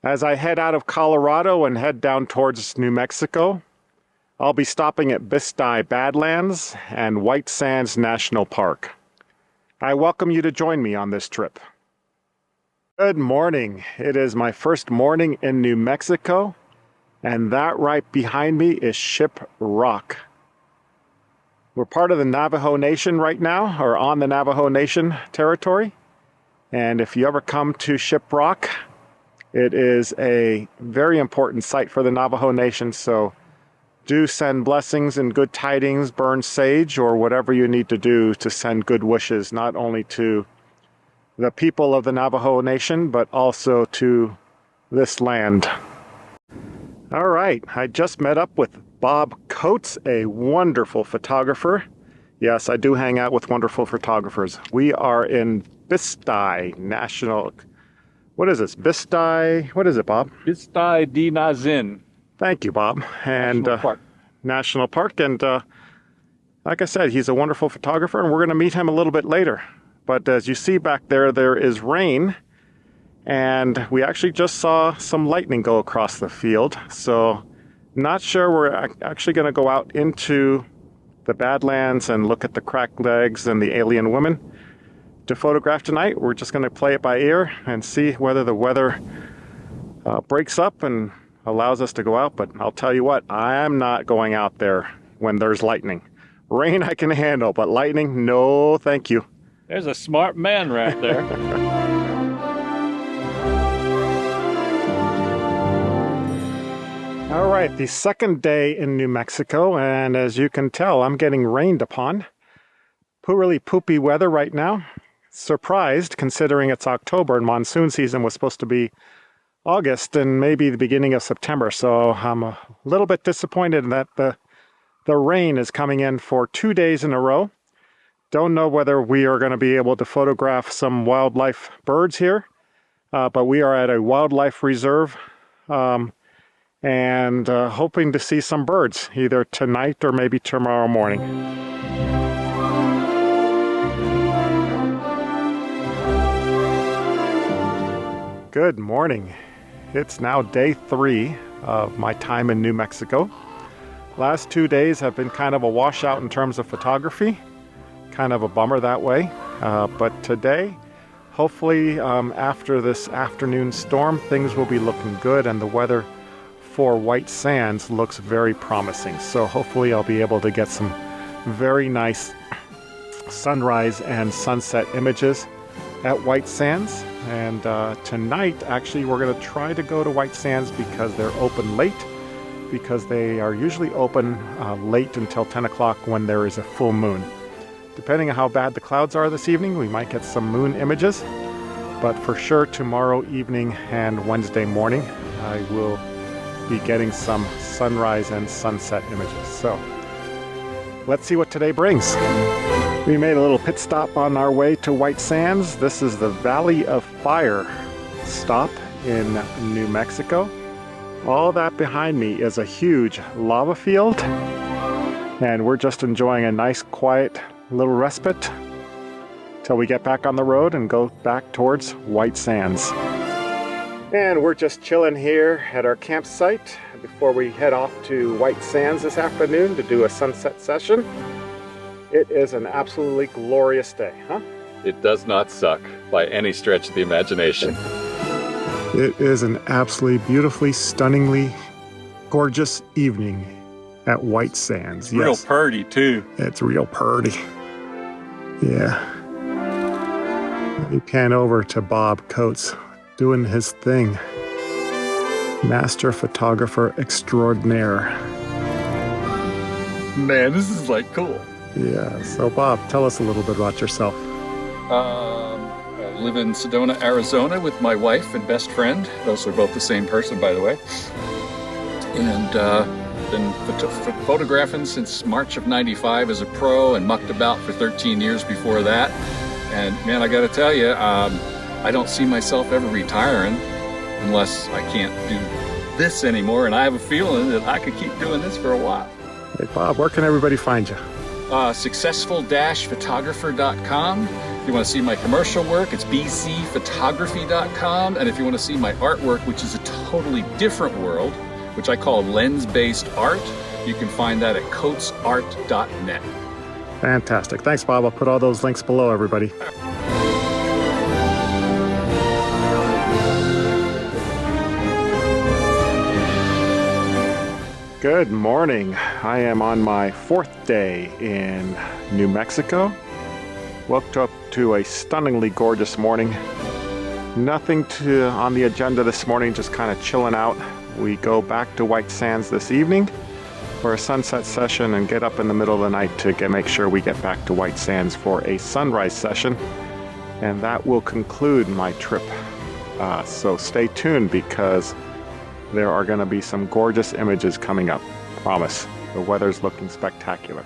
As I head out of Colorado and head down towards New Mexico, I'll be stopping at Bisti Badlands and White Sands National Park. I welcome you to join me on this trip. Good morning. It is my first morning in New Mexico, and that right behind me is Ship Rock. We're part of the Navajo Nation right now, or on the Navajo Nation territory. And if you ever come to Ship Rock, it is a very important site for the Navajo Nation, so do send blessings and good tidings, burn sage, or whatever you need to do to send good wishes, not only to the people of the Navajo Nation, but also to this land. All right, I just met up with Bob Coates, a wonderful photographer. Yes, I do hang out with wonderful photographers. We are in Bisti National... What is this? Bisti... What is it, Bob? Bisti di Nazin. Thank you, Bob. And National Park. And like I said, he's a wonderful photographer, and we're going to meet him a little bit later. But as you see back there, there is rain, and we actually just saw some lightning go across the field. So not sure we're actually going to go out into the Badlands and look at the cracked legs and the alien women to photograph tonight. We're just going to play it by ear and see whether the weather breaks up and allows us to go out. But I'll tell you what, I'm not going out there when there's lightning. Rain I can handle, but lightning, no thank you. There's a smart man right there. All right, the second day in New Mexico, and as you can tell, I'm getting rained upon. Really poopy weather right now. Surprised, considering it's October and monsoon season was supposed to be August and maybe the beginning of September. So I'm a little bit disappointed that the rain is coming in for 2 days in a row. Don't know whether we are going to be able to photograph some wildlife birds here, but we are at a wildlife reserve and hoping to see some birds either tonight or maybe tomorrow morning. Good morning. It's now day 3 of my time in New Mexico. Last 2 days have been kind of a washout in terms of photography. Kind of a bummer that way. But today, hopefully after this afternoon storm, things will be looking good and the weather for White Sands looks very promising. So hopefully I'll be able to get some very nice sunrise and sunset images at White Sands. And tonight, actually, we're going to try to go to White Sands because they're open late, because they are usually open late until 10 o'clock when there is a full moon. Depending on how bad the clouds are this evening, we might get some moon images. But for sure, tomorrow evening and Wednesday morning, I will be getting some sunrise and sunset images. So let's see what today brings. We made a little pit stop on our way to White Sands. This is the Valley of Fire stop in New Mexico. All that behind me is a huge lava field, and we're just enjoying a nice quiet little respite till we get back on the road and go back towards White Sands. And we're just chilling here at our campsite before we head off to White Sands this afternoon to do a sunset session. It is an absolutely glorious day, huh? It does not suck by any stretch of the imagination. It is an absolutely beautifully, stunningly gorgeous evening at White Sands. Real Yes. purty, too. It's real purty. Yeah. Let me pan over to Bob Coates doing his thing. Master photographer extraordinaire. Man, this is like cool. Yeah, so Bob, tell us a little bit about yourself. I live in Sedona, Arizona with my wife and best friend. Those are both the same person, by the way. And been photographing since March of '95 as a pro and mucked about for 13 years before that. And man, I gotta tell you, I don't see myself ever retiring unless I can't do this anymore. And I have a feeling that I could keep doing this for a while. Hey Bob, where can everybody find you? Successful-photographer.com. If you want to see my commercial work, it's bcphotography.com. And if you want to see my artwork, which is a totally different world, which I call lens-based art, you can find that at coatesart.net. Fantastic. Thanks, Bob. I'll put all those links below, everybody. Good morning. I am on my 4th day in New Mexico. Woke up to a stunningly gorgeous morning. Nothing on the agenda this morning, just kind of chilling out. We go back to White Sands this evening for a sunset session and get up in the middle of the night to make sure we get back to White Sands for a sunrise session. And that will conclude my trip. So stay tuned because there are going to be some gorgeous images coming up. Promise. The weather's looking spectacular.